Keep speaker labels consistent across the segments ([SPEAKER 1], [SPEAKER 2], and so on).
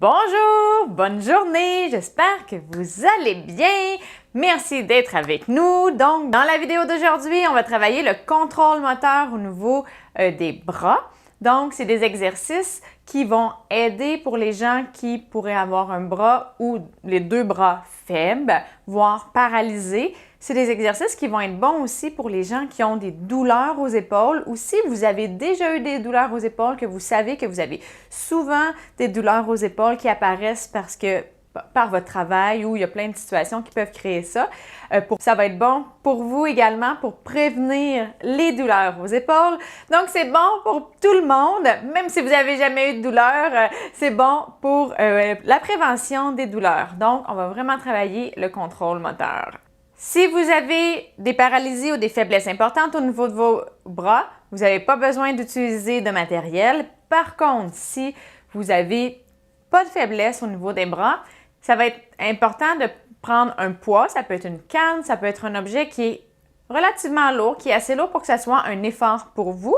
[SPEAKER 1] Bonjour, bonne journée, j'espère que vous allez bien. Merci d'être avec nous. Donc, dans la vidéo d'aujourd'hui, on va travailler le contrôle moteur au niveau des bras. Donc, c'est des exercices qui vont aider pour les gens qui pourraient avoir un bras ou les deux bras faibles, voire paralysés. C'est des exercices qui vont être bons aussi pour les gens qui ont des douleurs aux épaules ou si vous avez déjà eu des douleurs aux épaules, que vous savez que vous avez souvent des douleurs aux épaules qui apparaissent par votre travail ou il y a plein de situations qui peuvent créer ça. Ça va être bon pour vous également pour prévenir les douleurs aux épaules. Donc, c'est bon pour tout le monde, même si vous n'avez jamais eu de douleur, c'est bon pour la prévention des douleurs. Donc, on va vraiment travailler le contrôle moteur. Si vous avez des paralysies ou des faiblesses importantes au niveau de vos bras, vous n'avez pas besoin d'utiliser de matériel. Par contre, si vous n'avez pas de faiblesse au niveau des bras, ça va être important de prendre un poids. Ça peut être une canne, ça peut être un objet qui est relativement lourd, qui est assez lourd pour que ça soit un effort pour vous.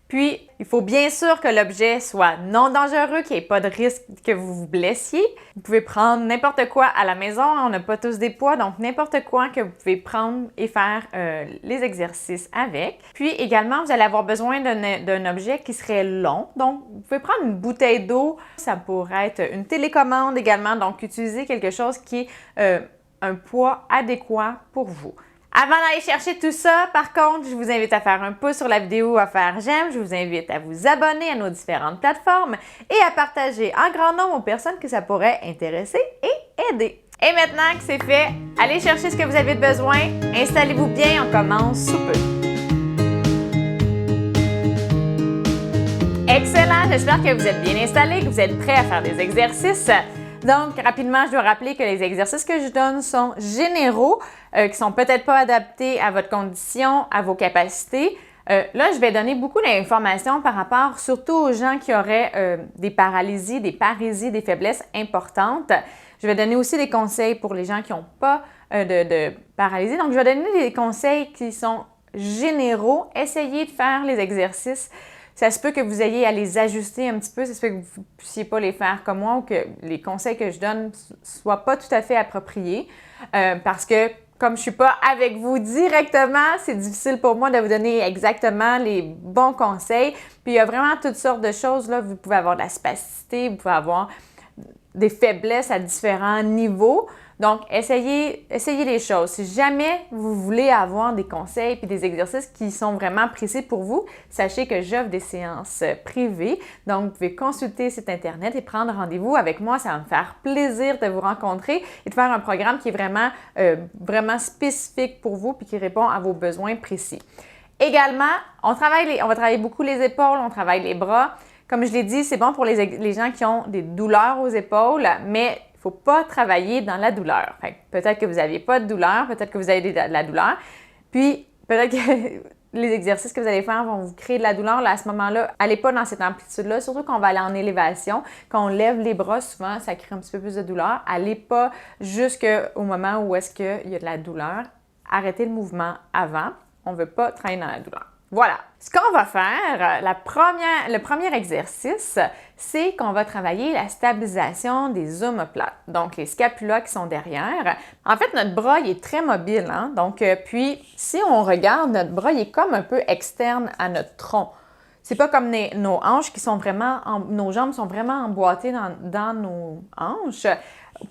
[SPEAKER 1] Puis, il faut bien sûr que l'objet soit non dangereux, qu'il n'y ait pas de risque que vous vous blessiez. Vous pouvez prendre n'importe quoi à la maison, on n'a pas tous des poids, donc n'importe quoi que vous pouvez prendre et faire les exercices avec. Puis également, vous allez avoir besoin d'un objet qui serait long, donc vous pouvez prendre une bouteille d'eau, ça pourrait être une télécommande également, donc utiliser quelque chose qui est un poids adéquat pour vous. Avant d'aller chercher tout ça, par contre, je vous invite à faire un pouce sur la vidéo, à faire j'aime, je vous invite à vous abonner à nos différentes plateformes et à partager en grand nombre aux personnes que ça pourrait intéresser et aider. Et maintenant que c'est fait, allez chercher ce que vous avez besoin, installez-vous bien, on commence sous peu. Excellent, j'espère que vous êtes bien installés, que vous êtes prêts à faire des exercices. Donc, rapidement, je dois rappeler que les exercices que je donne sont généraux, qui sont peut-être pas adaptés à votre condition, à vos capacités. Là, je vais donner beaucoup d'informations par rapport surtout aux gens qui auraient des paralysies, des parésies, des faiblesses importantes. Je vais donner aussi des conseils pour les gens qui n'ont pas de paralysie. Donc, je vais donner des conseils qui sont généraux. Essayez de faire les exercices. Ça se peut que vous ayez à les ajuster un petit peu, ça se peut que vous ne puissiez pas les faire comme moi ou que les conseils que je donne ne soient pas tout à fait appropriés parce que comme je ne suis pas avec vous directement, c'est difficile pour moi de vous donner exactement les bons conseils. Puis il y a vraiment toutes sortes de choses, là. Vous pouvez avoir de la spasticité, vous pouvez avoir des faiblesses à différents niveaux. Donc, essayez les choses. Si jamais vous voulez avoir des conseils et des exercices qui sont vraiment précis pour vous, sachez que j'offre des séances privées. Donc, vous pouvez consulter site Internet et prendre rendez-vous avec moi. Ça va me faire plaisir de vous rencontrer et de faire un programme qui est vraiment spécifique pour vous et qui répond à vos besoins précis. Également, on va travailler beaucoup les épaules, on travaille les bras. Comme je l'ai dit, c'est bon pour les gens qui ont des douleurs aux épaules, mais il ne faut pas travailler dans la douleur. Peut-être que vous n'aviez pas de douleur, peut-être que vous avez de la douleur, puis peut-être que les exercices que vous allez faire vont vous créer de la douleur. Là, à ce moment-là, n'allez pas dans cette amplitude-là, surtout quand on va aller en élévation. Quand on lève les bras, souvent, ça crée un petit peu plus de douleur. Allez pas jusqu'au moment où est-ce qu'il y a de la douleur. Arrêtez le mouvement avant. On ne veut pas travailler dans la douleur. Voilà. Ce qu'on va faire, le premier exercice, c'est qu'on va travailler la stabilisation des omoplates, donc les scapulas qui sont derrière. En fait, notre bras, il est très mobile, hein? Donc, puis, si on regarde, notre bras, il est comme un peu externe à notre tronc. C'est pas comme nos hanches qui sont vraiment, nos jambes sont vraiment emboîtées dans nos hanches.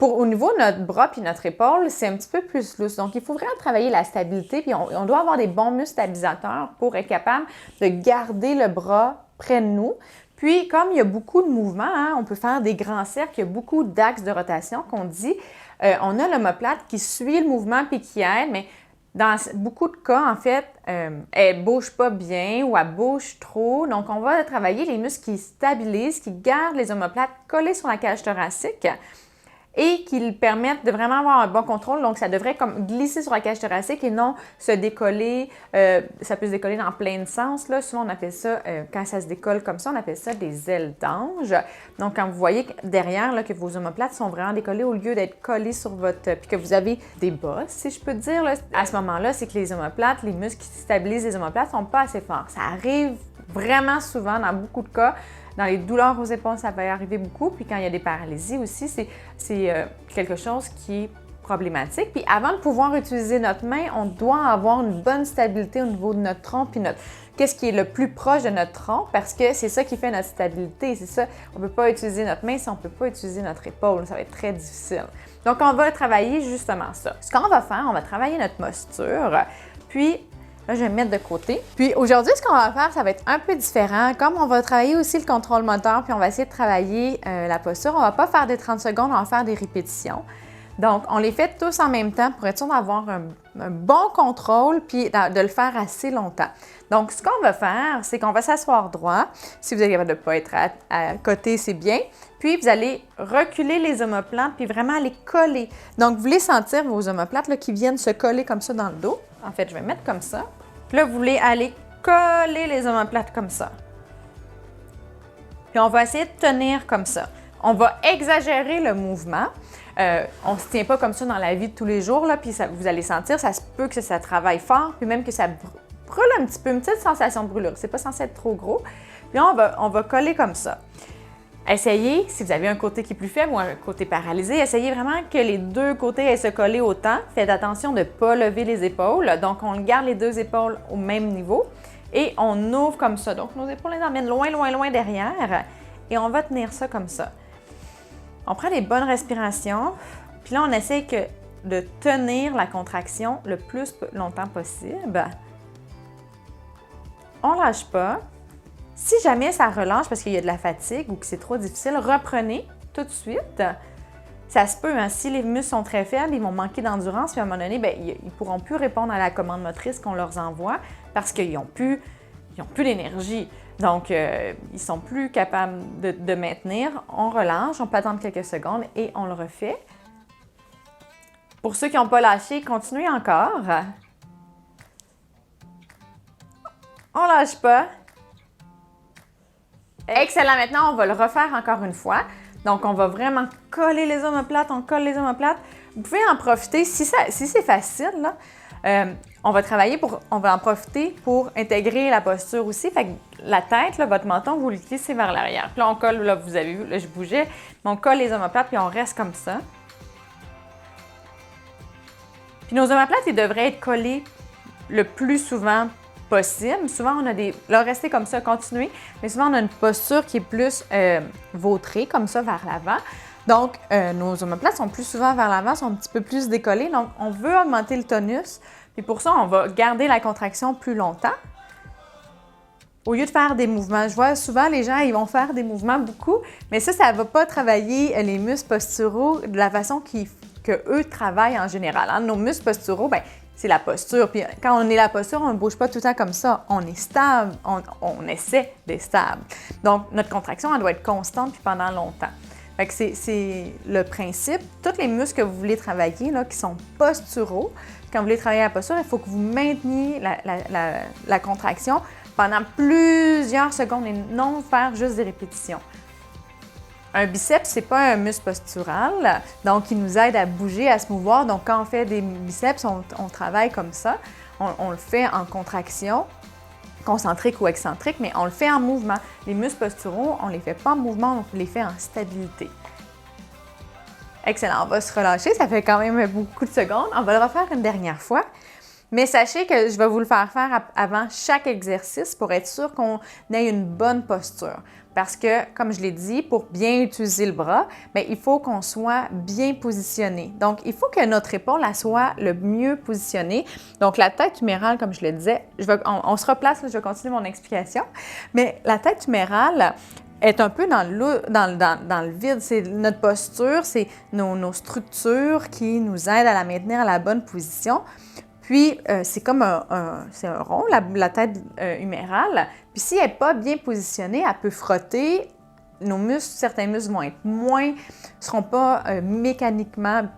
[SPEAKER 1] Au niveau de notre bras puis notre épaule, c'est un petit peu plus lousse. Donc, il faut vraiment travailler la stabilité. Puis, on doit avoir des bons muscles stabilisateurs pour être capable de garder le bras près de nous. Puis, comme il y a beaucoup de mouvements, hein, on peut faire des grands cercles, il y a beaucoup d'axes de rotation qu'on dit. On a l'omoplate qui suit le mouvement puis qui aide, mais dans beaucoup de cas, en fait, elle ne bouge pas bien ou elle bouge trop. Donc, on va travailler les muscles qui stabilisent, qui gardent les omoplates collées sur la cage thoracique et qui permettent de vraiment avoir un bon contrôle. Donc, ça devrait comme glisser sur la cage thoracique et non se décoller. Ça peut se décoller dans plein de sens. Là. Souvent, on appelle ça, quand ça se décolle comme ça, on appelle ça des ailes d'ange. Donc, quand vous voyez derrière là, que vos omoplates sont vraiment décollées au lieu d'être collées sur votre... puis que vous avez des bosses, si je peux dire, là, à ce moment-là, c'est que les omoplates, les muscles qui stabilisent les omoplates ne sont pas assez forts. Ça arrive vraiment souvent, dans beaucoup de cas, Dans les douleurs aux épaules, ça va arriver beaucoup. Puis quand il y a des paralysies aussi, c'est quelque chose qui est problématique. Puis avant de pouvoir utiliser notre main, on doit avoir une bonne stabilité au niveau de notre tronc, puis qu'est-ce qui est le plus proche de notre tronc, parce que c'est ça qui fait notre stabilité. C'est ça, on ne peut pas utiliser notre main si on ne peut pas utiliser notre épaule. Ça va être très difficile. Donc, on va travailler justement ça. Ce qu'on va faire, on va travailler notre posture, puis là, je vais me mettre de côté. Puis aujourd'hui, ce qu'on va faire, ça va être un peu différent. Comme on va travailler aussi le contrôle moteur, puis on va essayer de travailler la posture, on ne va pas faire des 30 secondes, on va faire des répétitions. Donc, on les fait tous en même temps pour être sûr d'avoir un bon contrôle puis de le faire assez longtemps. Donc, ce qu'on va faire, c'est qu'on va s'asseoir droit. Si vous êtes capable de ne pas être à côté, c'est bien. Puis, vous allez reculer les omoplates puis vraiment les coller. Donc, vous voulez sentir vos omoplates là, qui viennent se coller comme ça dans le dos. En fait, je vais mettre comme ça. Puis là, vous voulez aller coller les omoplates comme ça. Puis, on va essayer de tenir comme ça. On va exagérer le mouvement. On ne se tient pas comme ça dans la vie de tous les jours, là, puis vous allez sentir, ça se peut que ça travaille fort, puis même que ça brûle un petit peu, une petite sensation de brûlure. C'est pas censé être trop gros. Puis on va coller comme ça. Essayez, si vous avez un côté qui est plus faible ou un côté paralysé, essayez vraiment que les deux côtés aient se coller autant. Faites attention de ne pas lever les épaules. Donc, on garde les deux épaules au même niveau et on ouvre comme ça. Donc, nos épaules les emmènent loin, loin, loin derrière et on va tenir ça comme ça. On prend des bonnes respirations, puis là, on essaie de tenir la contraction le plus longtemps possible. On ne lâche pas. Si jamais ça relâche parce qu'il y a de la fatigue ou que c'est trop difficile, reprenez tout de suite. Ça se peut, hein, si les muscles sont très faibles, ils vont manquer d'endurance, puis à un moment donné, ils ne pourront plus répondre à la commande motrice qu'on leur envoie parce qu'ils n'ont plus l'énergie. Donc, ils ne sont plus capables de maintenir. On relâche, on peut attendre quelques secondes et on le refait. Pour ceux qui n'ont pas lâché, continuez encore. On ne lâche pas. Excellent. Maintenant, on va le refaire encore une fois. Donc, on va vraiment coller les omoplates, on colle les omoplates. Vous pouvez en profiter, si c'est facile, là, on va en profiter pour intégrer la posture aussi. Fait que la tête, là, votre menton, vous le glissez vers l'arrière. Puis là, on colle, là, vous avez vu, là, je bougeais, mais on colle les omoplates, puis on reste comme ça. Puis nos omoplates, ils devraient être collés le plus souvent possible. Souvent, on a là, restez comme ça, continuez. Mais souvent, on a une posture qui est plus vautrée, comme ça, vers l'avant. Donc, nos omoplates sont plus souvent vers l'avant, sont un petit peu plus décollées. Donc, on veut augmenter le tonus. Puis pour ça, on va garder la contraction plus longtemps. Au lieu de faire des mouvements, je vois souvent les gens, ils vont faire des mouvements beaucoup, mais ça ne va pas travailler les muscles posturaux de la façon qu'eux travaillent en général. Hein. Nos muscles posturaux, c'est la posture. Puis quand on est la posture, on ne bouge pas tout le temps comme ça. On est stable, on essaie d'être stable. Donc, notre contraction, elle doit être constante puis pendant longtemps. Fait que c'est le principe. Tous les muscles que vous voulez travailler, là, qui sont posturaux, quand vous voulez travailler la posture, il faut que vous mainteniez la contraction pendant plusieurs secondes et non faire juste des répétitions. Un biceps, c'est pas un muscle postural, donc il nous aide à bouger, à se mouvoir. Donc quand on fait des biceps, on travaille comme ça. On le fait en contraction, concentrique ou excentrique, mais on le fait en mouvement. Les muscles posturaux, on ne les fait pas en mouvement, on les fait en stabilité. Excellent, on va se relâcher, ça fait quand même beaucoup de secondes. On va le refaire une dernière fois. Mais sachez que je vais vous le faire avant chaque exercice pour être sûr qu'on ait une bonne posture. Parce que, comme je l'ai dit, pour bien utiliser le bras, il faut qu'on soit bien positionné. Donc, il faut que notre épaule elle soit le mieux positionnée. Donc, la tête humérale, comme je le disais, on se replace, là, je vais continuer mon explication. Mais la tête humérale est un peu dans le vide. C'est notre posture, c'est nos structures qui nous aident à la maintenir à la bonne position. Puis, c'est comme c'est un rond, la tête humérale. Puis, si elle n'est pas bien positionnée, elle peut frotter. Certains muscles vont être seront pas biomécaniquement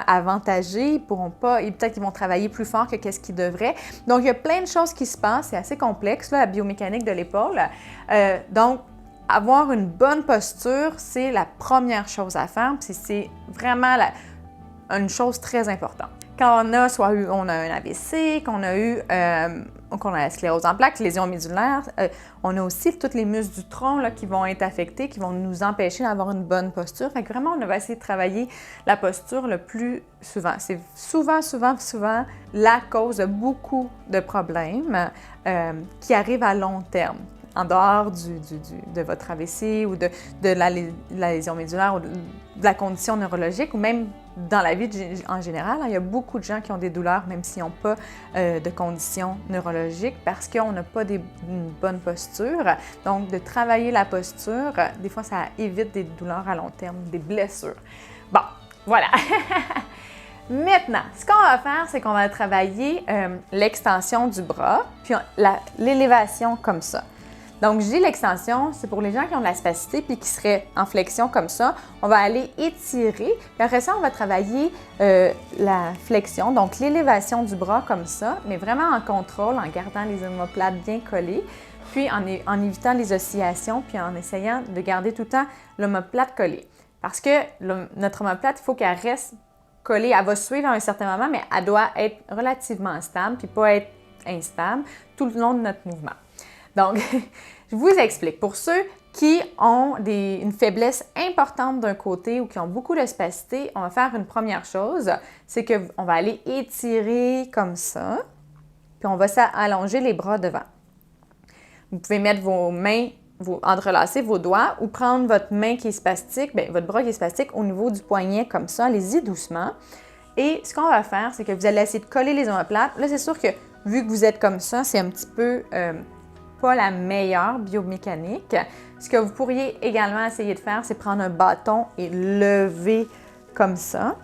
[SPEAKER 1] avantagés. Ils pourront pas, peut-être qu'ils vont travailler plus fort que qu'est-ce qu'ils devraient. Donc, il y a plein de choses qui se passent. C'est assez complexe, là, la biomécanique de l'épaule. Donc, avoir une bonne posture, c'est la première chose à faire. Puis, c'est vraiment une chose très importante. quand on a on a un AVC, qu'on a la sclérose en plaques, lésions médulaires, on a aussi tous les muscles du tronc là, qui vont être affectés, qui vont nous empêcher d'avoir une bonne posture. Fait que vraiment, on va essayer de travailler la posture le plus souvent. C'est souvent la cause de beaucoup de problèmes qui arrivent à long terme, en dehors de votre AVC ou de la lésion médulaire ou de la condition neurologique ou même dans la vie en général. Il y a beaucoup de gens qui ont des douleurs même s'ils n'ont pas de condition neurologique parce qu'on n'a pas une bonne posture. Donc, de travailler la posture, des fois, ça évite des douleurs à long terme, des blessures. Bon, voilà. Maintenant, ce qu'on va faire, c'est qu'on va travailler l'extension du bras, puis l'élévation comme ça. Donc, je dis l'extension, c'est pour les gens qui ont de la spasticité puis qui seraient en flexion comme ça. On va aller étirer, puis après ça, on va travailler la flexion, donc l'élévation du bras comme ça, mais vraiment en contrôle, en gardant les omoplates bien collées, puis en évitant les oscillations, puis en essayant de garder tout le temps l'omoplate collée. Parce que notre omoplate, il faut qu'elle reste collée. Elle va suivre à un certain moment, mais elle doit être relativement stable, puis pas être instable tout le long de notre mouvement. Donc, je vous explique. Pour ceux qui ont une faiblesse importante d'un côté ou qui ont beaucoup de spasticité, on va faire une première chose, c'est qu'on va aller étirer comme ça, puis on va allonger les bras devant. Vous pouvez mettre vos mains, entrelacer vos doigts ou prendre votre main qui est spastique, votre bras qui est spastique au niveau du poignet comme ça, allez-y doucement. Et ce qu'on va faire, c'est que vous allez essayer de coller les omoplates. Là, c'est sûr que vu que vous êtes comme ça, c'est un petit peu pas la meilleure biomécanique. Ce que vous pourriez également essayer de faire, c'est prendre un bâton et lever comme ça.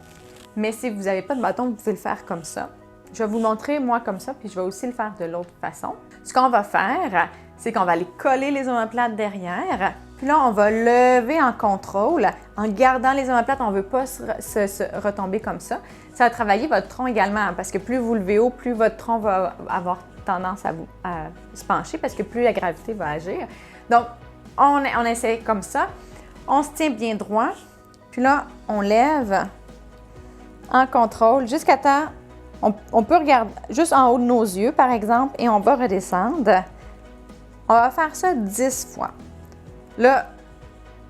[SPEAKER 1] Mais si vous n'avez pas de bâton, vous pouvez le faire comme ça. Je vais vous montrer moi comme ça, puis je vais aussi le faire de l'autre façon. Ce qu'on va faire, c'est qu'on va aller coller les omoplates derrière. Puis là, on va lever en contrôle. En gardant les omoplates, on ne veut pas se retomber comme ça. Ça va travailler votre tronc également, parce que plus vous levez haut, plus votre tronc va avoir tendance à se pencher parce que plus la gravité va agir. Donc, on essaie comme ça. On se tient bien droit. Puis là, on lève en contrôle jusqu'à temps. On peut regarder juste en haut de nos yeux, par exemple, et on va redescendre. On va faire ça 10 fois. Là,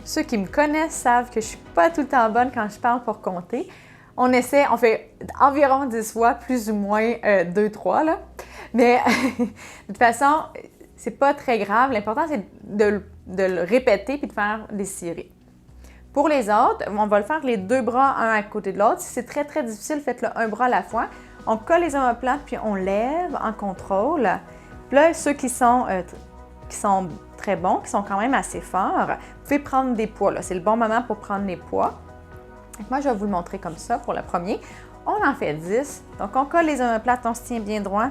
[SPEAKER 1] ceux qui me connaissent savent que je ne suis pas tout le temps bonne quand je parle pour compter. On fait environ 10 fois, plus ou moins 2-3, là. Mais de toute façon, c'est pas très grave. L'important, c'est de le répéter puis de faire des cirés. Pour les autres, on va le faire les deux bras un à côté de l'autre. Si c'est très, très difficile, faites-le un bras à la fois. On colle les omoplates puis on lève en contrôle. Puis là, ceux qui sont très bons, qui sont quand même assez forts, vous pouvez prendre des poids. Là. C'est le bon moment pour prendre les poids. Donc, moi, je vais vous le montrer comme ça pour le premier. On en fait 10. Donc, on colle les omoplates, on se tient bien droit.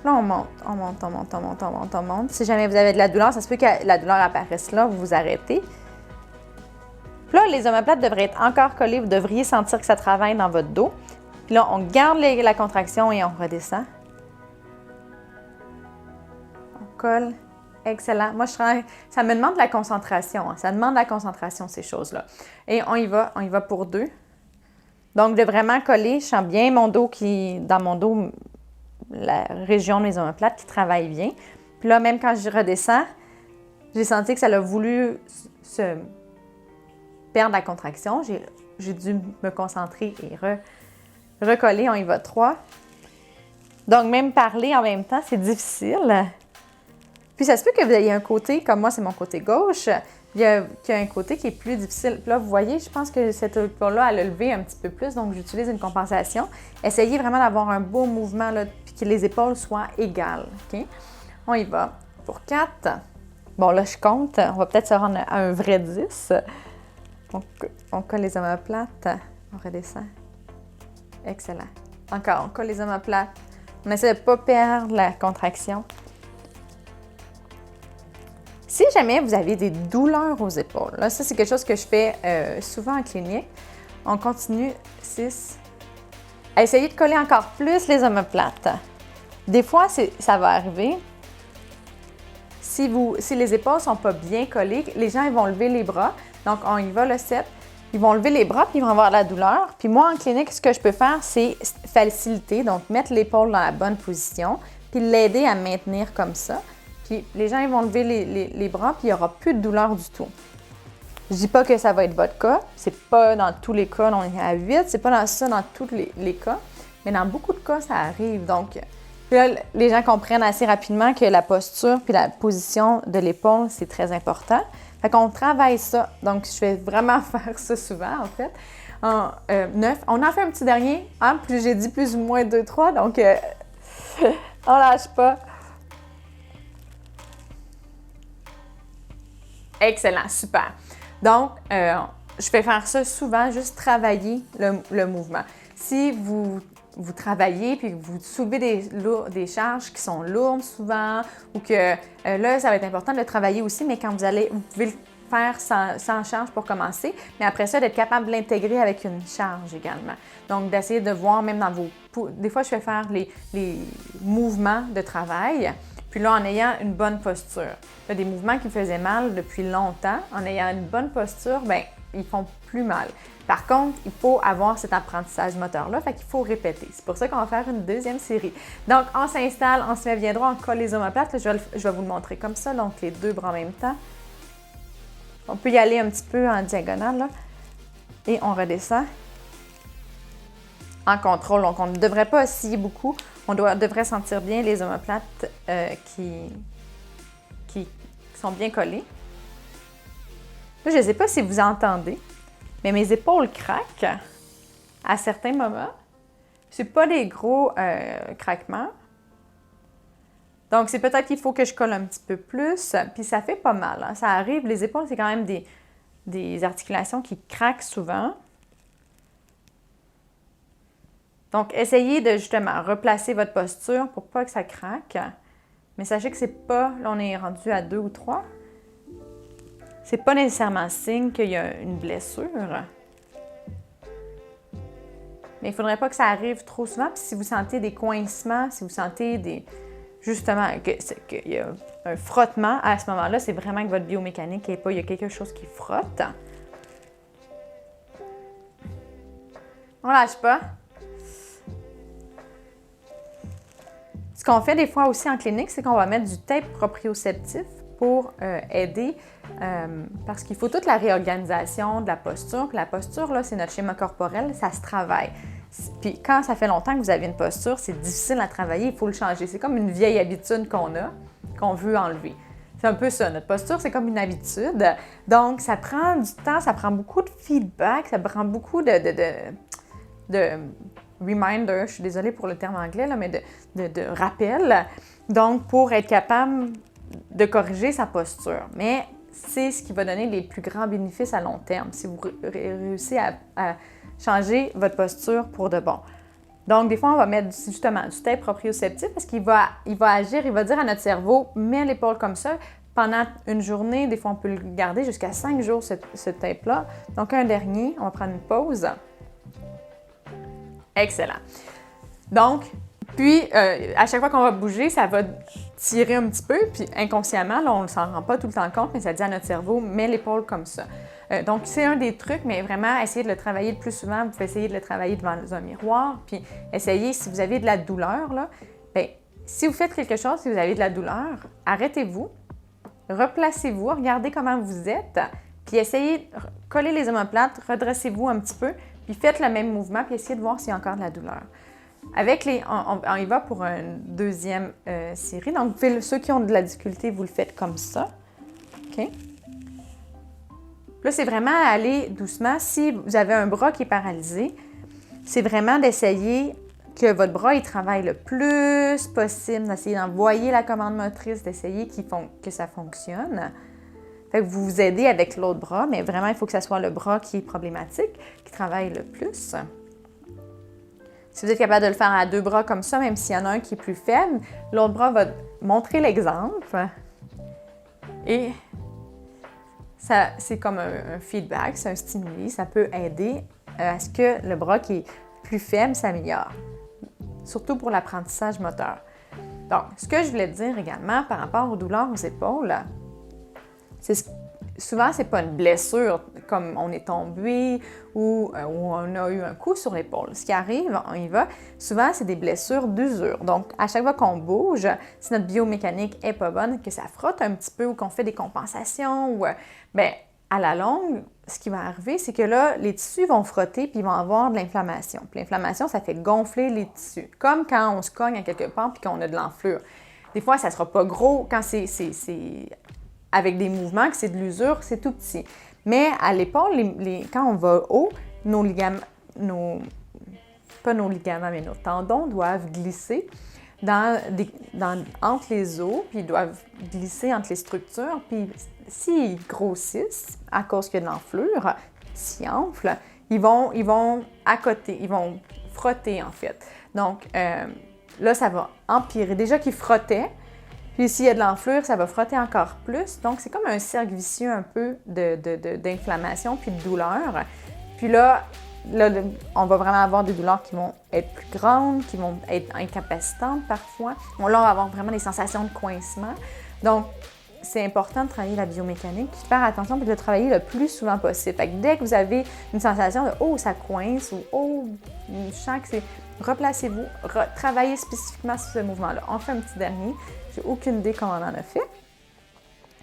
[SPEAKER 1] Là, on monte. Si jamais vous avez de la douleur, ça se peut que la douleur apparaisse là, vous vous arrêtez. Puis là, les omoplates devraient être encore collées. Vous devriez sentir que ça travaille dans votre dos. Puis là, on garde la contraction et on redescend. On colle. Excellent. Moi, ça me demande de la concentration. Ça demande de la concentration, ces choses-là. Et on y va pour 2. Donc, de vraiment coller, je sens bien mon dos dans mon dos, la région de mes omoplates qui travaille bien. Puis là, même quand je redescends, j'ai senti que ça a voulu se perdre la contraction. J'ai dû me concentrer et recoller. On y va 3. Donc, même parler en même temps, c'est difficile. Puis, ça se peut que vous ayez un côté, comme moi, c'est mon côté gauche, il y a un côté qui est plus difficile. Puis là, vous voyez, je pense que cette épaule-là, elle a levé un petit peu plus, donc j'utilise une compensation. Essayez vraiment d'avoir un beau mouvement, là, puis que les épaules soient égales. OK? On y va. Pour 4. Bon, là, je compte. On va peut-être se rendre à un vrai 10. On colle les omoplates. On redescend. Excellent. Encore, on colle les omoplates. On essaie de ne pas perdre la contraction. Si jamais vous avez des douleurs aux épaules, là, ça, c'est quelque chose que je fais souvent en clinique. On continue. 6. Essayez de coller encore plus les omoplates. Des fois, ça va arriver. Si les épaules ne sont pas bien collées, les gens ils vont lever les bras. Donc, on y va le 7. Ils vont lever les bras, puis ils vont avoir de la douleur. Puis moi, en clinique, ce que je peux faire, c'est faciliter, donc mettre l'épaule dans la bonne position, puis l'aider à maintenir comme ça. Puis les gens, ils vont lever les bras, puis il n'y aura plus de douleur du tout. Je dis pas que ça va être votre cas. C'est pas dans tous les cas, on est à 8. C'est pas dans tous les cas. Mais dans beaucoup de cas, ça arrive. Donc, là, les gens comprennent assez rapidement que la posture puis la position de l'épaule, c'est très important. Fait qu'on travaille ça. Donc, je vais vraiment faire ça souvent, en fait. En 9. On en fait un petit dernier. Hein? Puis j'ai dit plus ou moins 2, 3. Donc, on lâche pas. Excellent, super. Donc, je vais faire ça souvent, juste travailler le mouvement. Si vous travaillez puis que vous soulevez des charges qui sont lourdes souvent ou que là, ça va être important de le travailler aussi, mais quand vous pouvez le faire sans charge pour commencer, mais après ça, d'être capable de l'intégrer avec une charge également. Donc, d'essayer de voir même dans vos... Des fois, je fais faire les mouvements de travail, puis là, en ayant une bonne posture. Là, des mouvements qui me faisaient mal depuis longtemps, en ayant une bonne posture, bien, ils font plus mal. Par contre, il faut avoir cet apprentissage moteur-là, fait qu'il faut répéter. C'est pour ça qu'on va faire une deuxième série. Donc, on s'installe, on se met bien droit, on colle les omoplates. Là, je vais vous le montrer comme ça, donc les deux bras en même temps. On peut y aller un petit peu en diagonale, là, et on redescend en contrôle. Donc, on ne devrait pas osciller beaucoup. On devrait sentir bien les omoplates qui sont bien collées. Là, je ne sais pas si vous entendez, mais mes épaules craquent à certains moments. Ce n'est pas des gros craquements. Donc, c'est peut-être qu'il faut que je colle un petit peu plus. Puis ça fait pas mal. Hein. Ça arrive, les épaules, c'est quand même des articulations qui craquent souvent. Donc, essayez de justement replacer votre posture pour pas que ça craque. Mais sachez que c'est pas, là on est rendu à 2 ou 3, c'est pas nécessairement signe qu'il y a une blessure. Mais il faudrait pas que ça arrive trop souvent. Puis si vous sentez des coincements, si vous sentez justement qu'il y a un frottement, à ce moment-là, c'est vraiment que votre biomécanique n'est pas, il y a quelque chose qui frotte. On lâche pas. Ce qu'on fait des fois aussi en clinique, c'est qu'on va mettre du tape proprioceptif pour aider, parce qu'il faut toute la réorganisation de la posture. Puis la posture, là, c'est notre schéma corporel, ça se travaille. Puis quand ça fait longtemps que vous avez une posture, c'est difficile à travailler, il faut le changer. C'est comme une vieille habitude qu'on a, qu'on veut enlever. C'est un peu ça, notre posture, c'est comme une habitude. Donc, ça prend du temps, ça prend beaucoup de feedback, ça prend beaucoup de reminder, je suis désolée pour le terme anglais, là, mais de rappel. Donc, pour être capable de corriger sa posture. Mais c'est ce qui va donner les plus grands bénéfices à long terme, si vous réussissez à changer votre posture pour de bon. Donc, des fois, on va mettre justement du tape proprioceptif parce qu'il va agir, il va dire à notre cerveau, mets l'épaule comme ça. Pendant une journée, des fois, on peut le garder jusqu'à 5 jours, ce tape-là. Donc, un dernier, on va prendre une pause. Excellent. Donc, puis, à chaque fois qu'on va bouger, ça va tirer un petit peu, puis inconsciemment, là, on ne s'en rend pas tout le temps compte, mais ça dit à notre cerveau, mets l'épaule comme ça. Donc, c'est un des trucs, mais vraiment, essayez de le travailler le plus souvent. Vous pouvez essayer de le travailler devant un miroir, puis essayez, si vous avez de la douleur, là, bien, si vous faites quelque chose, si vous avez de la douleur, arrêtez-vous, replacez-vous, regardez comment vous êtes, puis essayez de coller les omoplates, redressez-vous un petit peu, puis faites le même mouvement, puis essayez de voir s'il y a encore de la douleur. Avec on y va pour une deuxième série. Donc, ceux qui ont de la difficulté, vous le faites comme ça. OK? Là, c'est vraiment aller doucement. Si vous avez un bras qui est paralysé, c'est vraiment d'essayer que votre bras il travaille le plus possible, d'essayer d'envoyer la commande motrice, d'essayer que ça fonctionne. Fait que vous vous aidez avec l'autre bras, mais vraiment, il faut que ce soit le bras qui est problématique, qui travaille le plus. Si vous êtes capable de le faire à 2 bras comme ça, même s'il y en a un qui est plus faible, l'autre bras va montrer l'exemple. Et ça, c'est comme un feedback, c'est un stimuli, ça peut aider à ce que le bras qui est plus faible s'améliore, surtout pour l'apprentissage moteur. Donc, ce que je voulais dire également par rapport aux douleurs aux épaules, c'est souvent, c'est pas une blessure comme on est tombé ou on a eu un coup sur l'épaule. Ce qui arrive, on y va, souvent, c'est des blessures d'usure. Donc, à chaque fois qu'on bouge, si notre biomécanique est pas bonne, que ça frotte un petit peu ou qu'on fait des compensations, ou, bien, à la longue, ce qui va arriver, c'est que là, les tissus vont frotter puis ils vont avoir de l'inflammation. Puis l'inflammation, ça fait gonfler les tissus. Comme quand on se cogne à quelque part puis qu'on a de l'enflure. Des fois, ça ne sera pas gros quand c'est avec des mouvements, que c'est de l'usure, c'est tout petit. Mais à l'épaule, quand on va haut, nos ligaments, pas nos ligaments, mais nos tendons doivent glisser entre les os, puis ils doivent glisser entre les structures. Puis s'ils grossissent à cause qu'il y a de l'enflure, s'ils enflent, ils vont accoter, ils vont frotter en fait. Donc là, ça va empirer. Déjà qu'ils frottaient, puis s'il y a de l'enflure, ça va frotter encore plus. Donc, c'est comme un cercle vicieux un peu d'inflammation puis de douleur. Puis là, on va vraiment avoir des douleurs qui vont être plus grandes, qui vont être incapacitantes parfois. Là, on va avoir vraiment des sensations de coincement. Donc, c'est important de travailler la biomécanique, puis de faire attention et de le travailler le plus souvent possible. Fait que dès que vous avez une sensation de « oh, ça coince » ou « oh, je sens que c'est… » replacez-vous, travaillez spécifiquement sur ce mouvement-là. On fait un petit dernier. J'ai aucune idée comment on en a fait.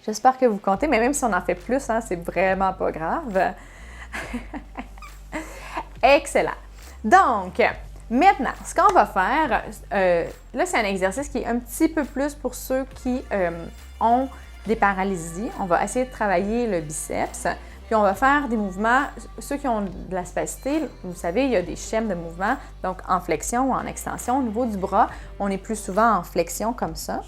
[SPEAKER 1] J'espère que vous comptez, mais même si on en fait plus, hein, c'est vraiment pas grave. Excellent. Donc, maintenant, ce qu'on va faire, là, c'est un exercice qui est un petit peu plus pour ceux qui ont des paralysies. On va essayer de travailler le biceps. Puis on va faire des mouvements, ceux qui ont de la spasticité, vous savez, il y a des schèmes de mouvement, donc en flexion ou en extension. Au niveau du bras, on est plus souvent en flexion comme ça.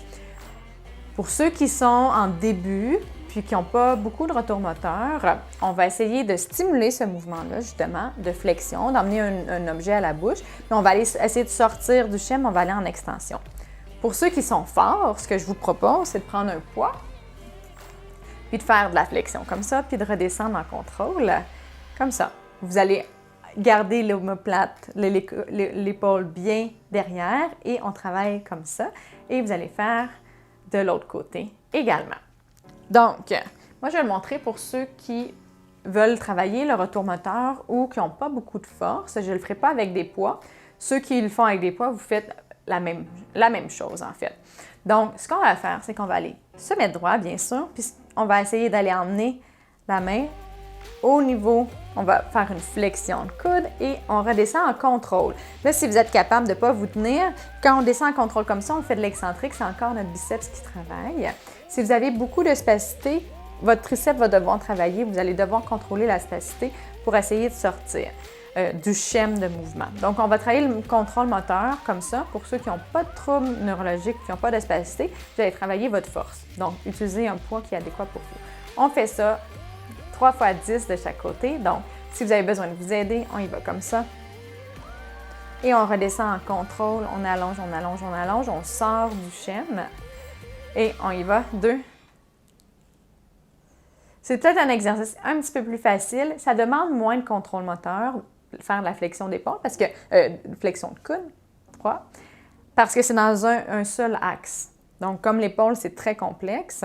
[SPEAKER 1] Pour ceux qui sont en début, puis qui n'ont pas beaucoup de retour moteur, on va essayer de stimuler ce mouvement-là, justement, de flexion, d'emmener un objet à la bouche. Puis on va aller essayer de sortir du schème, on va aller en extension. Pour ceux qui sont forts, ce que je vous propose, c'est de prendre un poids, puis de faire de la flexion comme ça, puis de redescendre en contrôle, comme ça. Vous allez garder l'omoplate, l'épaule bien derrière, et on travaille comme ça. Et vous allez faire de l'autre côté également. Donc, moi, je vais le montrer pour ceux qui veulent travailler le retour moteur ou qui n'ont pas beaucoup de force. Je ne le ferai pas avec des poids. Ceux qui le font avec des poids, vous faites la même chose, en fait. Donc, ce qu'on va faire, c'est qu'on va aller se mettre droit, bien sûr, puis on va essayer d'aller emmener la main au niveau, on va faire une flexion de coude et on redescend en contrôle. Là, si vous êtes capable de ne pas vous tenir, quand on descend en contrôle comme ça, on fait de l'excentrique, c'est encore notre biceps qui travaille. Si vous avez beaucoup de spasticité, votre triceps va devoir travailler, vous allez devoir contrôler la spasticité pour essayer de sortir du schème de mouvement. Donc, on va travailler le contrôle moteur comme ça. Pour ceux qui n'ont pas de troubles neurologiques, qui n'ont pas de spasticité, vous allez travailler votre force. Donc, utilisez un poids qui est adéquat pour vous. On fait ça 3 fois 10 de chaque côté. Donc, si vous avez besoin de vous aider, on y va comme ça. Et on redescend en contrôle. On allonge, on allonge, on allonge. On sort du schème. Et on y va. 2. C'est peut-être un exercice un petit peu plus facile. Ça demande moins de contrôle moteur, faire de la flexion d'épaule, parce que flexion de coude, 3, parce que c'est dans un seul axe. Donc, comme l'épaule, c'est très complexe.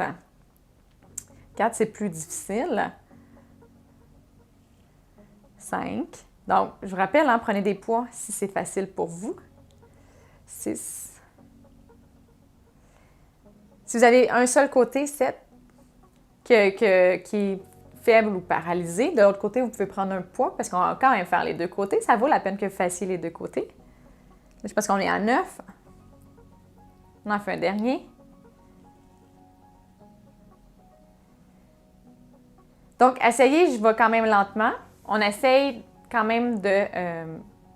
[SPEAKER 1] 4, c'est plus difficile. 5. Donc, je vous rappelle, hein, prenez des poids si c'est facile pour vous. 6. Si vous avez un seul côté, 7, qui est faible ou paralysé. De l'autre côté, vous pouvez prendre un poids parce qu'on va quand même faire les deux côtés. Ça vaut la peine que vous fassiez les deux côtés. Je pense qu'on est à 9. On en fait un dernier. Donc, essayez, je vais quand même lentement. On essaye quand même de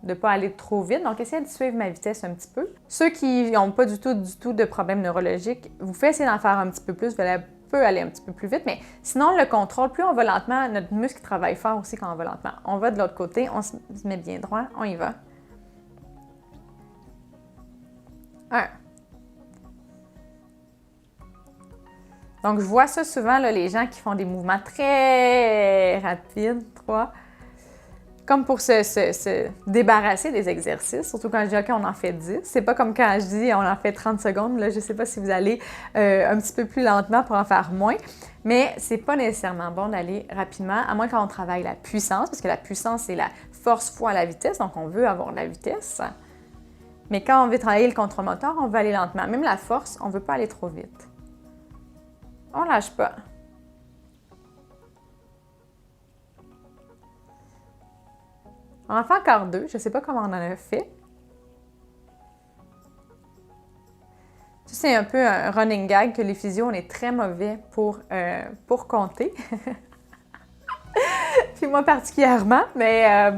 [SPEAKER 1] ne pas aller trop vite. Donc, essayez de suivre ma vitesse un petit peu. Ceux qui n'ont pas du tout de problème neurologique, vous faites essayer d'en faire un petit peu plus. Vous allez aller un petit peu plus vite, mais sinon, le contrôle, plus on va lentement, notre muscle travaille fort aussi quand on va lentement. On va de l'autre côté, on se met bien droit, on y va. 1. Donc, je vois ça souvent, là, les gens qui font des mouvements très rapides. 3. comme pour se débarrasser des exercices, surtout quand je dis « OK, on en fait 10 ». C'est pas comme quand je dis « on en fait 30 secondes ». Là, je sais pas si vous allez un petit peu plus lentement pour en faire moins, mais c'est pas nécessairement bon d'aller rapidement, à moins quand on travaille la puissance, parce que la puissance, c'est la force fois la vitesse, donc on veut avoir de la vitesse. Mais quand on veut travailler le contrôle moteur, on veut aller lentement. Même la force, on veut pas aller trop vite. On lâche pas. On en fait encore 2. Je ne sais pas comment on en a fait. C'est un peu un running gag que les physios, on est très mauvais pour compter. Puis moi particulièrement, mais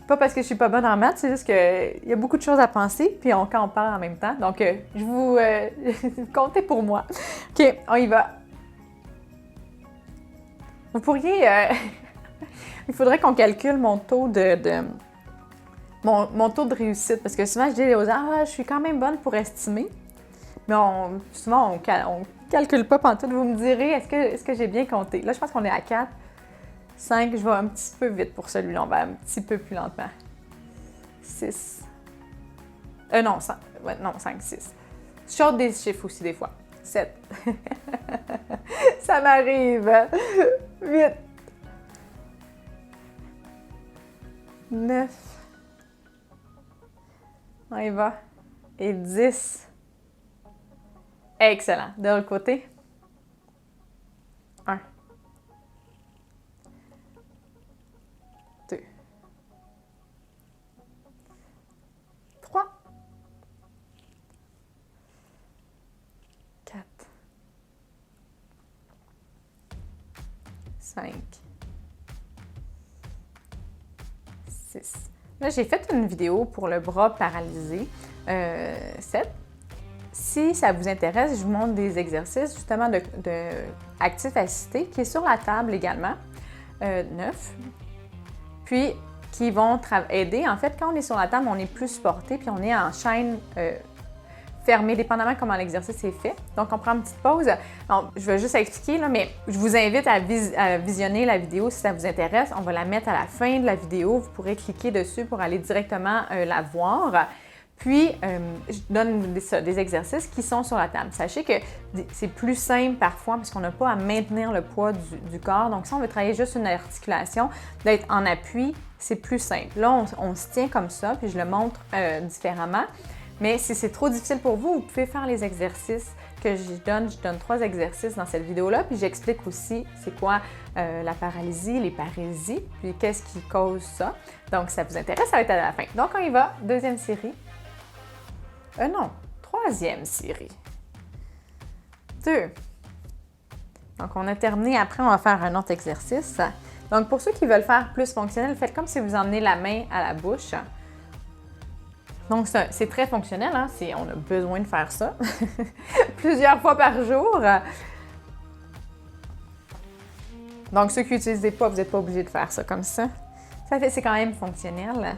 [SPEAKER 1] pas parce que je suis pas bonne en maths, c'est juste qu'il y a beaucoup de choses à penser, puis quand on parle en même temps. Donc, je vous comptez pour moi. OK, on y va. Vous pourriez... Il faudrait qu'on calcule mon taux mon taux de réussite, parce que souvent, je dis aux gens « Ah, je suis quand même bonne pour estimer ». Mais souvent, on calcule pas pantoute. Vous me direz, est-ce que j'ai bien compté? Là, je pense qu'on est à 4, 5. Je vais un petit peu vite pour celui-là. On va un petit peu plus lentement. 6. Non, 5. Ouais, non, 5, 6. Je saute des chiffres aussi des fois. 7. Ça m'arrive. 8. 9. On y va. Et 10. Excellent. De l'autre côté. 1. 2. 3. 4. 5. 6. Là, j'ai fait une vidéo pour le bras paralysé. 7. Si ça vous intéresse, je vous montre des exercices justement de actifs assistés qui est sur la table également. 9. Puis, qui vont aider. En fait, quand on est sur la table, on est plus supporté, puis on est en chaîne fermée, dépendamment comment l'exercice est fait. Donc, on prend une petite pause. Donc, je vais juste expliquer, là, mais je vous invite à visionner la vidéo si ça vous intéresse. On va la mettre à la fin de la vidéo. Vous pourrez cliquer dessus pour aller directement la voir. Puis, je donne des exercices qui sont sur la table. Sachez que c'est plus simple parfois parce qu'on n'a pas à maintenir le poids du corps. Donc, si on veut travailler juste une articulation, d'être en appui, c'est plus simple. Là, on se tient comme ça, puis je le montre différemment. Mais si c'est trop difficile pour vous, vous pouvez faire les exercices que je donne. Je donne 3 exercices dans cette vidéo-là, puis j'explique aussi c'est quoi la paralysie, les parésies, puis qu'est-ce qui cause ça. Donc, si ça vous intéresse, ça va être à la fin. Donc, on y va. Deuxième série. Non, 3e série. 2. Donc, on a terminé. Après, on va faire un autre exercice. Donc, pour ceux qui veulent faire plus fonctionnel, faites comme si vous emmenez la main à la bouche. Donc, c'est très fonctionnel. Hein? On a besoin de faire ça plusieurs fois par jour. Donc, ceux qui n'utilisent pas, vous n'êtes pas obligés de faire ça comme ça. C'est quand même fonctionnel.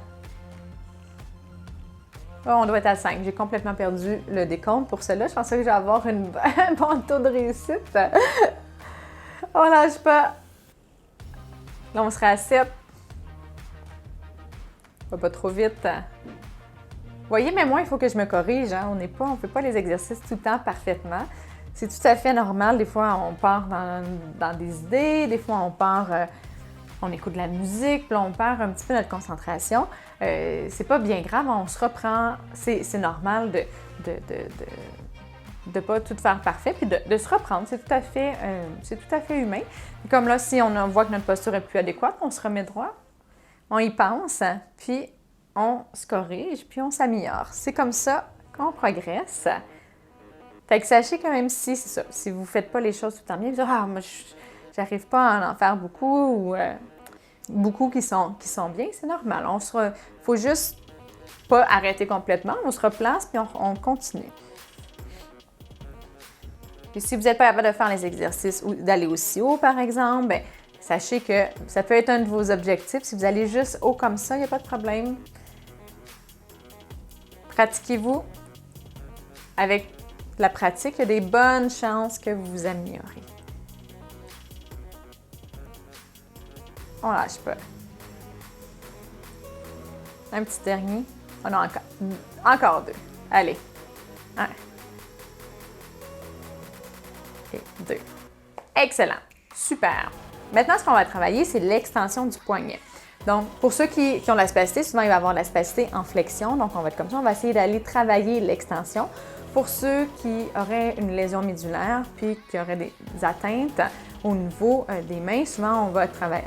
[SPEAKER 1] Oh, on doit être à 5. J'ai complètement perdu le décompte pour cela. Je pensais que je vais avoir un bon taux de réussite. On lâche pas. Là, on sera à 7. Pas trop vite. Vous voyez, même moi, il faut que je me corrige. Hein? On ne fait pas les exercices tout le temps parfaitement. C'est tout à fait normal. Des fois, on part dans des idées. Des fois, on écoute de la musique. Puis là, on perd un petit peu notre concentration. C'est pas bien grave. On se reprend. C'est normal de pas tout faire parfait. Puis de se reprendre. C'est tout à fait humain. Et comme là, si on voit que notre posture est plus adéquate, on se remet droit. On y pense. Puis on se corrige, puis on s'améliore. C'est comme ça qu'on progresse. Fait que sachez que même si, c'est ça, si vous ne faites pas les choses tout le temps bien, vous dites « Ah, moi, j'arrive pas à en faire beaucoup » ou beaucoup qui sont bien, c'est normal. Faut juste pas arrêter complètement, on se replace, puis on continue. Puis si vous n'êtes pas capable de faire les exercices ou d'aller aussi haut, par exemple, bien, sachez que ça peut être un de vos objectifs. Si vous allez juste haut comme ça, il n'y a pas de problème. Pratiquez-vous. Avec la pratique, il y a des bonnes chances que vous vous améliorez. On lâche pas. Un petit dernier. Oh non, encore. Encore 2. Allez. 1. Et 2. Excellent. Super. Maintenant, ce qu'on va travailler, c'est l'extension du poignet. Donc, pour ceux qui ont la spasticité, souvent, il va y avoir la spasticité en flexion. Donc, on va être comme ça. On va essayer d'aller travailler l'extension. Pour ceux qui auraient une lésion médulaire puis qui auraient des atteintes au niveau des mains, souvent, on va travailler.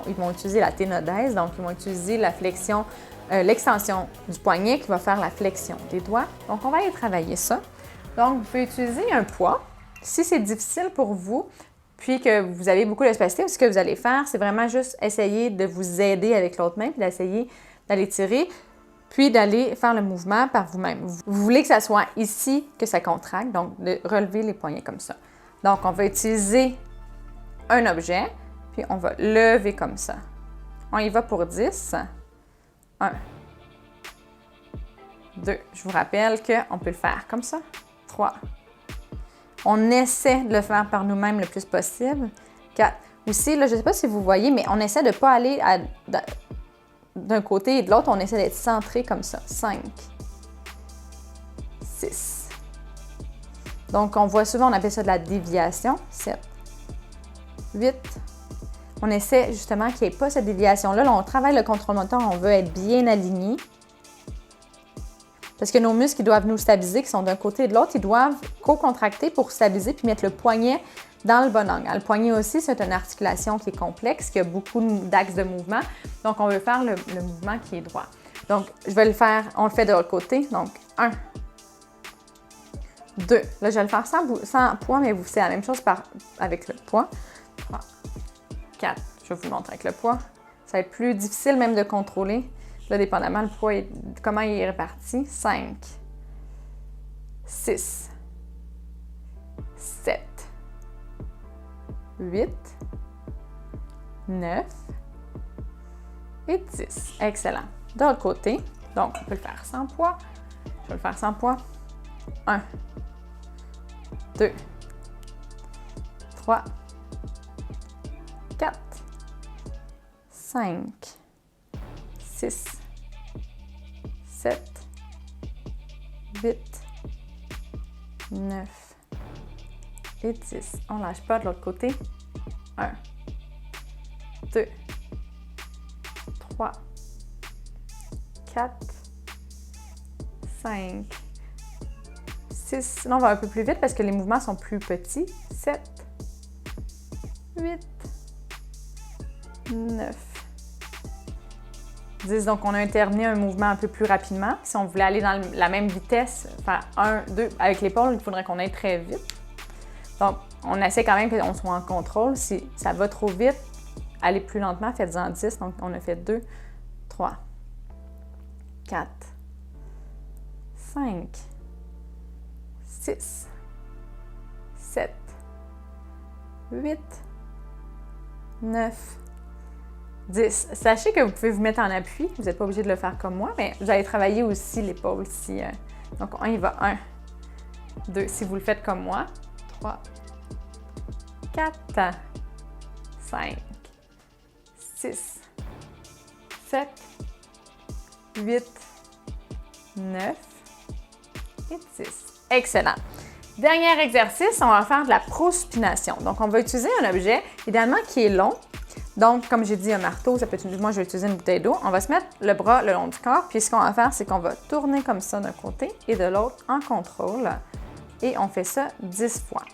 [SPEAKER 1] Ils vont utiliser la ténodèse. Donc, ils vont utiliser la flexion, l'extension du poignet qui va faire la flexion des doigts. Donc, on va aller travailler ça. Donc, vous pouvez utiliser un poids. Si c'est difficile pour vous, puis que vous avez beaucoup de spasticité, ce que vous allez faire, c'est vraiment juste essayer de vous aider avec l'autre main, puis d'essayer d'aller tirer, puis d'aller faire le mouvement par vous-même. Vous voulez que ça soit ici que ça contracte, donc de relever les poignets comme ça. Donc, on va utiliser un objet, puis on va lever comme ça. On y va pour 10. 1, 2. Je vous rappelle qu'on peut le faire comme ça. 3. On essaie de le faire par nous-mêmes le plus possible. 4. Aussi, là, je ne sais pas si vous voyez, mais on essaie de ne pas aller d'un côté et de l'autre. On essaie d'être centré comme ça. 5. 6. Donc, on voit souvent, on appelle ça de la déviation. 7. 8. On essaie justement qu'il n'y ait pas cette déviation-là. Là, on travaille le contrôle moteur, on veut être bien aligné. Parce que nos muscles, ils doivent nous stabiliser, qui sont d'un côté et de l'autre, ils doivent co-contracter pour stabiliser puis mettre le poignet dans le bon angle. Le poignet aussi, c'est une articulation qui est complexe, qui a beaucoup d'axes de mouvement. Donc, on veut faire le mouvement qui est droit. Donc, je vais le faire, on le fait de l'autre côté. Donc, 1, 2. Là, je vais le faire sans poids, mais c'est la même chose avec le poids. 3, 4. Je vais vous le montrer avec le poids. Ça va être plus difficile même de contrôler. Là, dépendamment le poids, comment il est réparti. 5, 6, 7, 8, 9 et 10. Excellent. De l'autre côté, donc on peut le faire sans poids. Je vais le faire sans poids. 1, 2, 3, 4, 5, 6, 7, 8, 9 et 10. On ne lâche pas de l'autre côté. 1, 2, 3, 4, 5, 6. Là, on va un peu plus vite parce que les mouvements sont plus petits. 7, 8, 9, 10. Donc, on a terminé un mouvement un peu plus rapidement. Si on voulait aller dans la même vitesse, faire 1, 2, avec l'épaule, il faudrait qu'on aille très vite. Donc, on essaie quand même qu'on soit en contrôle. Si ça va trop vite, allez plus lentement, faites-en 10. Donc, on a fait 2, 3, 4, 5, 6, 7, 8, 9, 10. Sachez que vous pouvez vous mettre en appui. Vous n'êtes pas obligé de le faire comme moi, mais vous allez travailler aussi l'épaule. Donc, on y va. 1, 2. Si vous le faites comme moi. 3, 4, 5, 6, 7, 8, 9 et 10. Excellent. Dernier exercice, on va faire de la prosupination. Donc, on va utiliser un objet, idéalement qui est long. Donc, comme j'ai dit, un marteau, ça peut être moi, je vais utiliser une bouteille d'eau. On va se mettre le bras le long du corps, puis ce qu'on va faire, c'est qu'on va tourner comme ça d'un côté et de l'autre en contrôle. Et on fait ça 10 fois.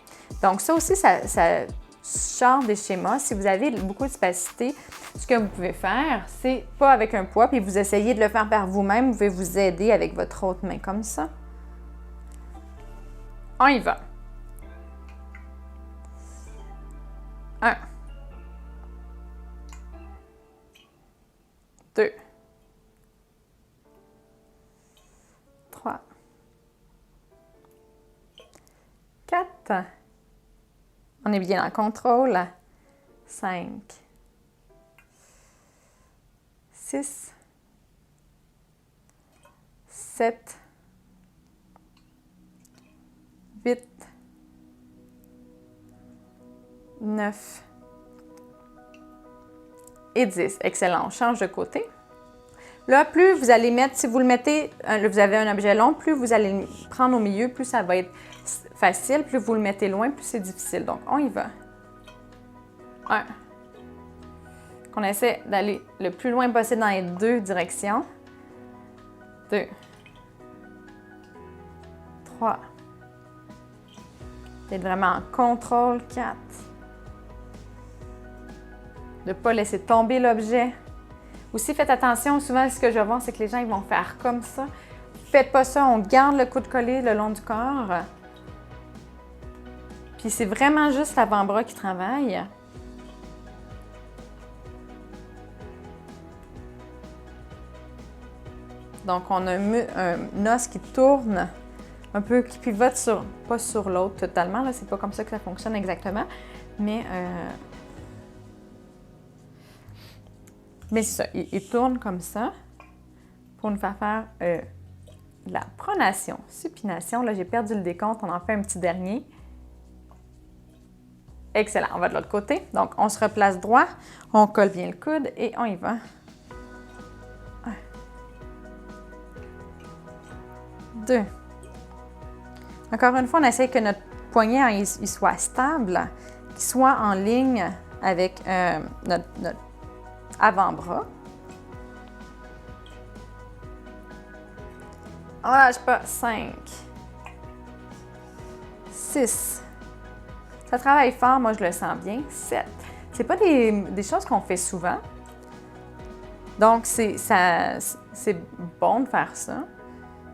[SPEAKER 1] Donc, ça aussi, ça change des schémas. Si vous avez beaucoup de spasticité, ce que vous pouvez faire, c'est pas avec un poids, puis vous essayez de le faire par vous-même. Vous pouvez vous aider avec votre autre main, comme ça. On y va. 1, 2, 3, 4. On est bien en contrôle. 5, 6, 7, 8, 9 et 10. Excellent. On change de côté. Là, plus vous allez mettre, si vous le mettez, vous avez un objet long, plus vous allez le prendre au milieu, plus ça va être facile. Plus vous le mettez loin, plus c'est difficile. Donc, on y va. 1. On essaie d'aller le plus loin possible dans les deux directions. 2. 3. D'être vraiment en contrôle. 4. De ne pas laisser tomber l'objet. Aussi, faites attention. Souvent, ce que je vois, c'est que les gens ils vont faire comme ça. Faites pas ça. On garde le coude collé le long du corps. Puis c'est vraiment juste l'avant-bras qui travaille. Donc, on a un os qui tourne un peu, qui pivote sur, pas sur l'autre totalement. Là, c'est pas comme ça que ça fonctionne exactement. Mais c'est ça, il tourne comme ça pour nous faire faire la pronation, supination. Là, j'ai perdu le décompte. On en fait un petit dernier. Excellent. On va de l'autre côté. Donc, on se replace droit. On colle bien le coude et on y va. 1. 2. Encore une fois, on essaie que notre poignet il soit stable, qu'il soit en ligne avec notre avant-bras. On lâche pas. 5. 6. Ça travaille fort, moi je le sens bien. 7. C'est pas des choses qu'on fait souvent. Donc, c'est bon de faire ça.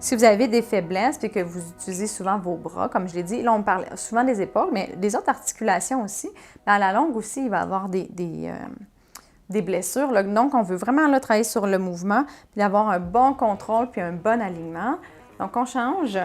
[SPEAKER 1] Si vous avez des faiblesses et que vous utilisez souvent vos bras, comme je l'ai dit, là on parle souvent des épaules, mais des autres articulations aussi. Mais à la longue aussi, il va y avoir des blessures. Là. Donc, on veut vraiment là, travailler sur le mouvement, puis avoir un bon contrôle, puis un bon alignement. Donc, on change.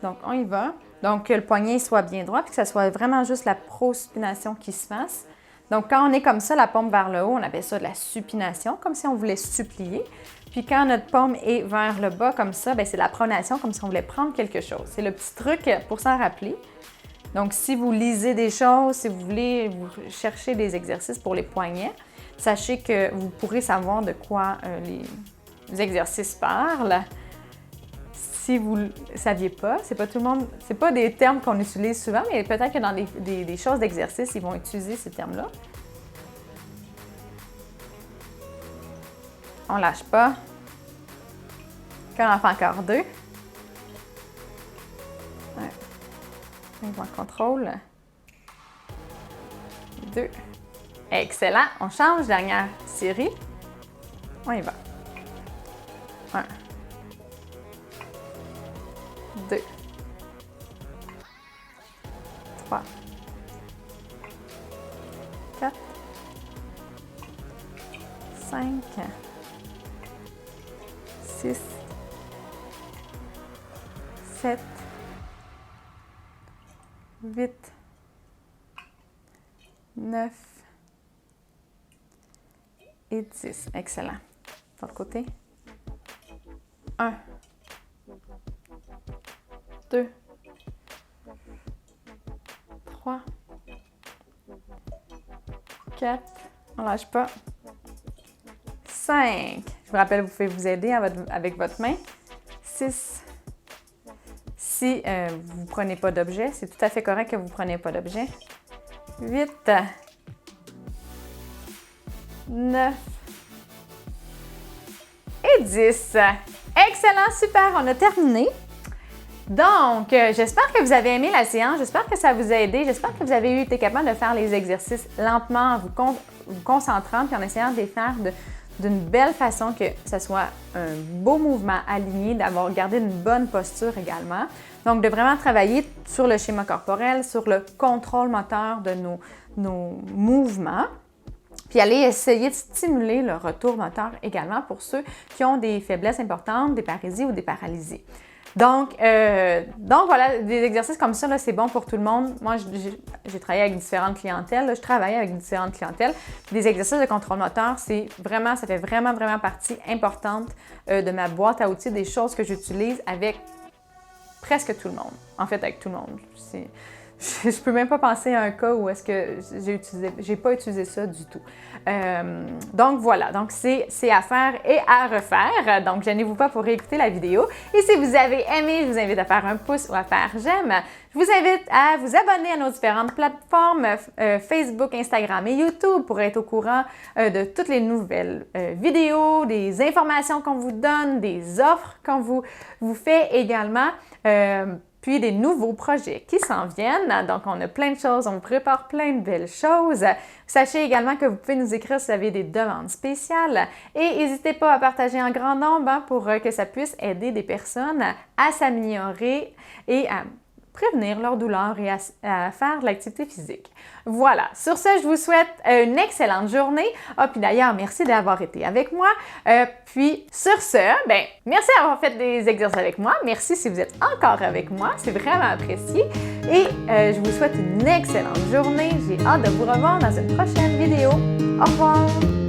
[SPEAKER 1] Donc, on y va. Donc, que le poignet soit bien droit, puis que ce soit vraiment juste la prosupination qui se fasse. Donc, quand on est comme ça, la paume vers le haut, on appelle ça de la supination, comme si on voulait supplier. Puis quand notre paume est vers le bas comme ça, bien, c'est la pronation, comme si on voulait prendre quelque chose. C'est le petit truc pour s'en rappeler. Donc, si vous lisez des choses, si vous voulez vous chercher des exercices pour les poignets, sachez que vous pourrez savoir de quoi les exercices parlent. Si vous ne saviez pas, c'est pas tout le monde, c'est pas des termes qu'on utilise souvent, mais peut-être que dans des choses d'exercice, ils vont utiliser ces termes-là. On ne lâche pas. Quand on en fait encore 2. 1. On va en contrôle. 2. Excellent. On change. Dernière série. On y va. 1. 2. 3. 4. 5. 6, 7, 8, 9 et 10. Excellent. De l'autre côté. 1, 2, 3, 4. On ne lâche pas. 5. Je vous rappelle, vous pouvez vous aider avec votre main. 6. Si vous ne prenez pas d'objet, c'est tout à fait correct que vous ne preniez pas d'objet. 8. 9. Et 10. Excellent, super, on a terminé. Donc, j'espère que vous avez aimé la séance, j'espère que ça vous a aidé, j'espère que vous avez été capable de faire les exercices lentement en vous concentrant puis en essayant de les faire d'une belle façon, que ce soit un beau mouvement aligné, d'avoir gardé une bonne posture également. Donc, de vraiment travailler sur le schéma corporel, sur le contrôle moteur de nos mouvements, puis aller essayer de stimuler le retour moteur également pour ceux qui ont des faiblesses importantes, des parésies ou des paralysies. Donc voilà, des exercices comme ça, c'est bon pour tout le monde. Moi, j'ai travaillé avec différentes clientèles. Là, je travaille avec différentes clientèles. Des exercices de contrôle moteur, ça fait vraiment, vraiment partie importante de ma boîte à outils, des choses que j'utilise avec presque tout le monde. En fait, avec tout le monde. je peux même pas penser à un cas où est-ce que j'ai pas utilisé ça du tout. Donc voilà, donc c'est à faire et à refaire. Donc gênez-vous pas pour réécouter la vidéo. Et si vous avez aimé, je vous invite à faire un pouce ou à faire j'aime. Je vous invite à vous abonner à nos différentes plateformes Facebook, Instagram et YouTube pour être au courant de toutes les nouvelles vidéos, des informations qu'on vous donne, des offres qu'on vous fait également. Puis des nouveaux projets qui s'en viennent. Donc, on a plein de choses, on vous prépare plein de belles choses. Sachez également que vous pouvez nous écrire si vous avez des demandes spéciales et n'hésitez pas à partager en grand nombre pour que ça puisse aider des personnes à s'améliorer et à prévenir leur douleur et à faire de l'activité physique. Voilà, sur ce, je vous souhaite une excellente journée. Ah, puis d'ailleurs, merci d'avoir été avec moi. Puis sur ce, merci d'avoir fait des exercices avec moi. Merci si vous êtes encore avec moi, c'est vraiment apprécié. Et je vous souhaite une excellente journée. J'ai hâte de vous revoir dans une prochaine vidéo. Au revoir!